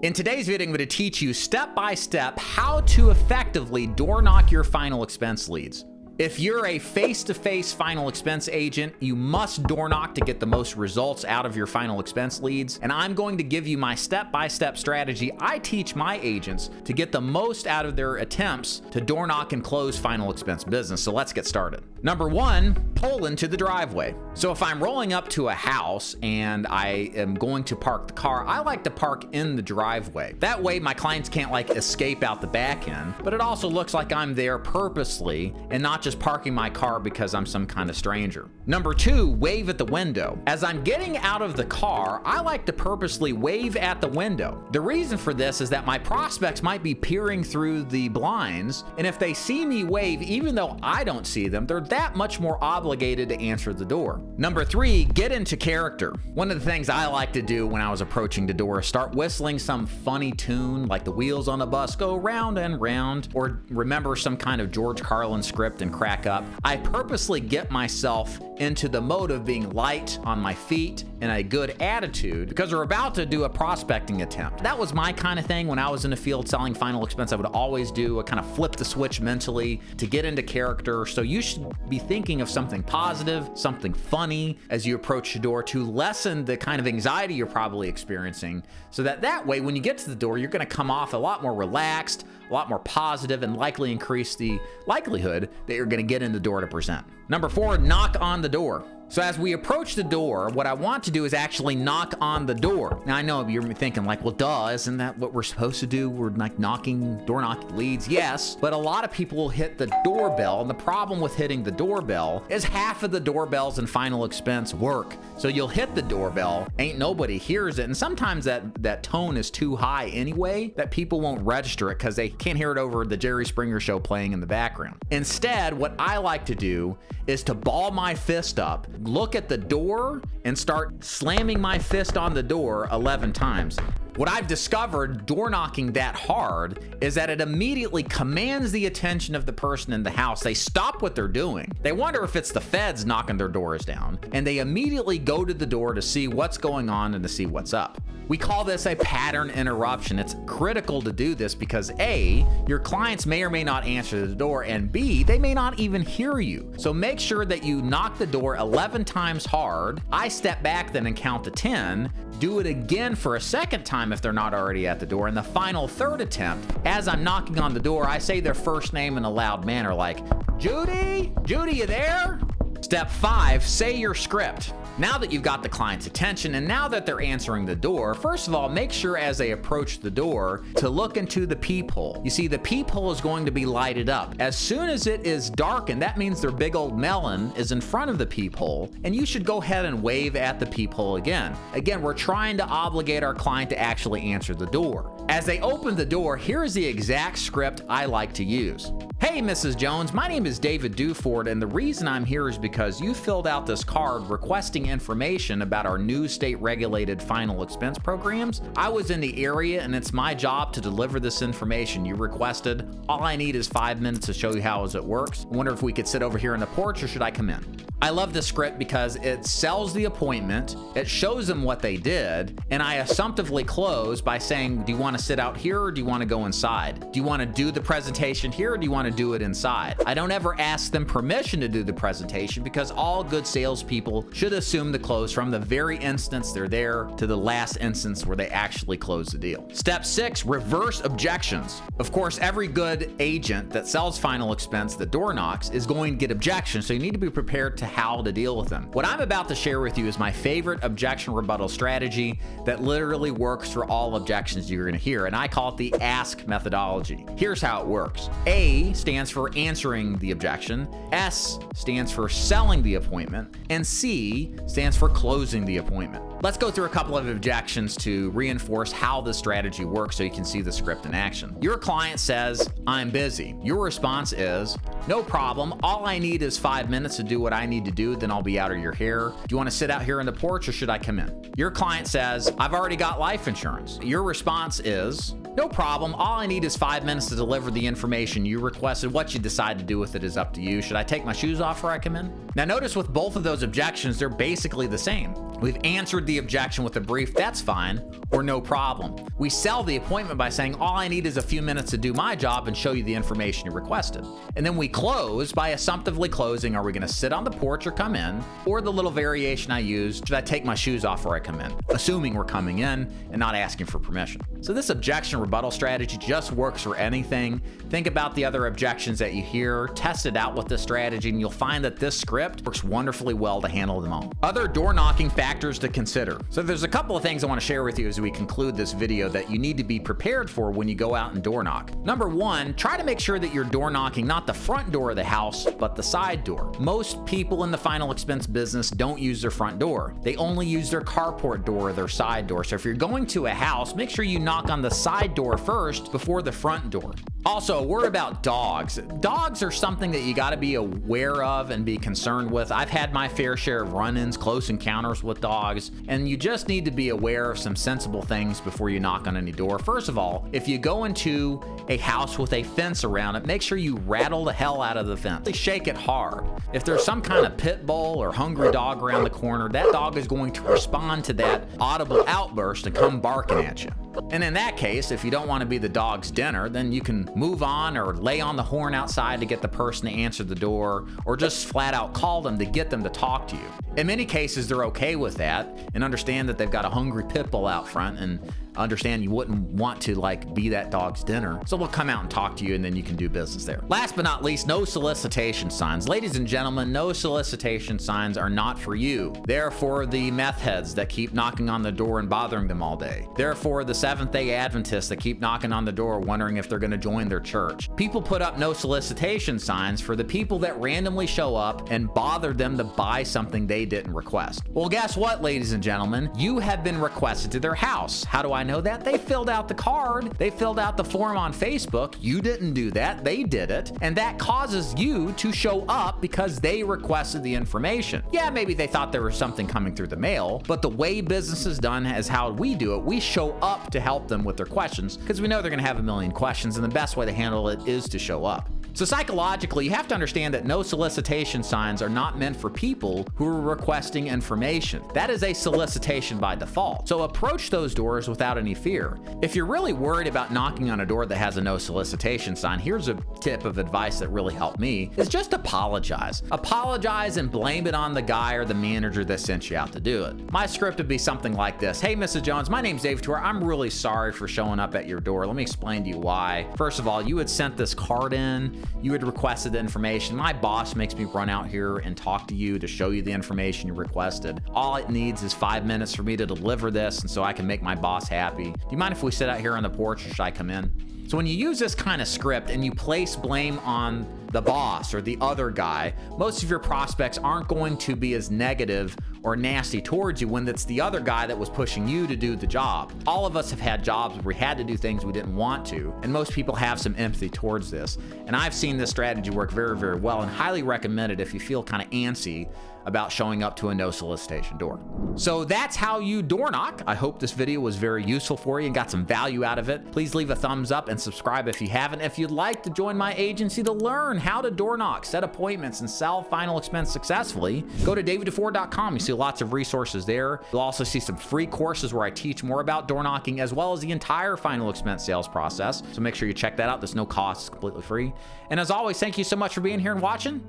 In today's video, I'm going to teach you step by step how to effectively door knock your final expense leads. If you're a face-to-face final expense agent, you must door knock to get the most results out of your final expense leads. And I'm going to give you my step-by-step strategy I teach my agents to get the most out of their attempts to door knock and close final expense business. So let's get started. Number one, pull into the driveway. So if I'm rolling up to a house and I am going to park the car, I like to park in the driveway. That way my clients can't escape out the back end, but it also looks like I'm there purposely and not just parking my car because I'm some kind of stranger. Number two, wave at the window. As I'm getting out of the car, I like to purposely wave at the window. The reason for this is that my prospects might be peering through the blinds, and if they see me wave, even though I don't see them, they're that much more obligated to answer the door. Number three, get into character. One of the things I like to do when I was approaching the door is start whistling some funny tune like the wheels on the bus go round and round, or remember some kind of George Carlin script and crack up. I purposely get myself into the mode of being light on my feet and a good attitude because we're about to do a prospecting attempt. That was my kind of thing when I was in the field selling final expense. I would always do a kind of flip the switch mentally to get into character. So you should be thinking of something positive, something funny as you approach the door to lessen the kind of anxiety you're probably experiencing, so that way when you get to the door, you're going to come off a lot more relaxed, a lot more positive, and likely increase the likelihood that you're going to get in the door to present. Number four, knock on the door. So as we approach the door, what I want to do is actually knock on the door. Now I know you're thinking well, duh, isn't that what we're supposed to do? We're door knocking leads. Yes, but a lot of people hit the doorbell, and the problem with hitting the doorbell is half of the doorbells in final expense work. So you'll hit the doorbell, ain't nobody hears it, and sometimes that tone is too high anyway that people won't register it because they can't hear it over the Jerry Springer show playing in the background. Instead, what I like to do is to ball my fist up, look at the door, and start slamming my fist on the door 11 times. What I've discovered door knocking that hard is that it immediately commands the attention of the person in the house. They stop what they're doing. They wonder if it's the feds knocking their doors down, and they immediately go to the door to see what's going on and to see what's up. We call this a pattern interruption. It's critical to do this because A, your clients may or may not answer the door, and B, they may not even hear you. So make sure that you knock the door 11 times hard. I step back then and count to 10. Do it again for a second time if they're not already at the door. And the final third attempt, as I'm knocking on the door, I say their first name in a loud manner like, Judy? Judy, you there? Step five, say your script. Now that you've got the client's attention and now that they're answering the door, first of all, make sure as they approach the door to look into the peephole. You see, the peephole is going to be lighted up. As soon as it is darkened, that means their big old melon is in front of the peephole, and you should go ahead and wave at the peephole again. Again, we're trying to obligate our client to actually answer the door. As they open the door, here's the exact script I like to use. Hey, Mrs. Jones, my name is David Duford, and the reason I'm here is because you filled out this card requesting information about our new state-regulated final expense programs. I was in the area, and it's my job to deliver this information you requested. All I need is 5 minutes to show you how it works. I wonder if we could sit over here on the porch, or should I come in? I love this script because it sells the appointment, it shows them what they did, and I assumptively close by saying, do you want to sit out here or do you want to go inside? Do you want to do the presentation here or do you want to do it inside? I don't ever ask them permission to do the presentation because all good salespeople should assume the close from the very instance they're there to the last instance where they actually close the deal. Step six, reverse objections. Of course, every good agent that sells final expense that door knocks is going to get objections, so you need to be prepared to how to deal with them. What I'm about to share with you is my favorite objection rebuttal strategy that literally works for all objections you're going to hear, and I call it the ASK methodology. Here's how it works. A stands for answering the objection, S stands for selling the appointment, and C stands for closing the appointment. Let's go through a couple of objections to reinforce how this strategy works so you can see the script in action. Your client says, I'm busy. Your response is, No problem. All I need is 5 minutes to do what I need to do, then I'll be out of your hair. Do you want to sit out here on the porch or should I come in? Your client says, I've already got life insurance. Your response is, no problem. All I need is 5 minutes to deliver the information you requested. What you decide to do with it is up to you. Should I take my shoes off before I come in? Now notice with both of those objections, they're basically the same. We've answered the objection with a brief, that's fine, or no problem. We sell the appointment by saying, all I need is a few minutes to do my job and show you the information you requested. And then we close by assumptively closing, are we gonna sit on the porch or come in? Or the little variation I used, should I take my shoes off before I come in? Assuming we're coming in and not asking for permission. So this objection rebuttal strategy just works for anything. Think about the other objections that you hear, test it out with this strategy, and you'll find that this script works wonderfully well to handle them all. Other door knocking factors to consider. So there's a couple of things I want to share with you as we conclude this video that you need to be prepared for when you go out and door knock. Number one, try to make sure that you're door knocking not the front door of the house, but the side door. Most people in the final expense business don't use their front door. They only use their carport door or their side door. So if you're going to a house, make sure you knock on the side door first before the front door. Also, a word about dogs. Dogs are something that you got to be aware of and be concerned with. I've had my fair share of run-ins, close encounters with dogs, and you just need to be aware of some sensible things before you knock on any door. First of all, if you go into a house with a fence around it, make sure you rattle the hell out of the fence. Shake it hard. If there's some kind of pit bull or hungry dog around the corner, that dog is going to respond to that audible outburst and come barking at you. And in that case, if you don't want to be the dog's dinner, then you can move on or lay on the horn outside to get the person to answer the door, or just flat out call them to get them to talk to you. In many cases, they're okay with that and understand that they've got a hungry pit bull out front and understand you wouldn't want to be that dog's dinner. So they'll come out and talk to you and then you can do business there. Last but not least, no solicitation signs. Ladies and gentlemen, no solicitation signs are not for you. They're for the meth heads that keep knocking on the door and bothering them all day. They're for the Seventh-day Adventists that keep knocking on the door wondering if they're gonna join their church. People put up no solicitation signs for the people that randomly show up and bother them to buy something they didn't request. Well, guess what, ladies and gentlemen? You have been requested to their house. How do I know that? They filled out the card. They filled out the form on Facebook. You didn't do that. They did it. And that causes you to show up because they requested the information. Yeah, maybe they thought there was something coming through the mail, but the way business is done is how we do it. We show up to help them with their questions because we know they're going to have a million questions, and the best way to handle it is to show up. So psychologically, you have to understand that no solicitation signs are not meant for people who are requesting information. That is a solicitation by default. So approach those doors without any fear. If you're really worried about knocking on a door that has a no solicitation sign, here's a tip of advice that really helped me, is just apologize. Apologize and blame it on the guy or the manager that sent you out to do it. My script would be something like this. Hey, Mrs. Jones, my name's Dave Tour. I'm really sorry for showing up at your door. Let me explain to you why. First of all, you had sent this card in. You had requested the information. My boss makes me run out here and talk to you to show you the information you requested. All it needs is 5 minutes for me to deliver this, and so I can make my boss happy. Do you mind if we sit out here on the porch, or should I come in? So when you use this kind of script and you place blame on the boss or the other guy, most of your prospects aren't going to be as negative or nasty towards you when it's the other guy that was pushing you to do the job. All of us have had jobs where we had to do things we didn't want to, and most people have some empathy towards this. And I've seen this strategy work very, very well, and highly recommend it if you feel kind of antsy about showing up to a no solicitation door. So that's how you door knock. I hope this video was very useful for you and got some value out of it. Please leave a thumbs up and subscribe if you haven't. If you'd like to join my agency to learn how to door knock, set appointments, and sell final expense successfully, go to daviddefour.com. You see lots of resources there. You'll also see some free courses where I teach more about door knocking as well as the entire final expense sales process. So make sure you check that out. There's no cost, it's completely free. And as always, thank you so much for being here and watching.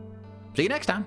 See you next time.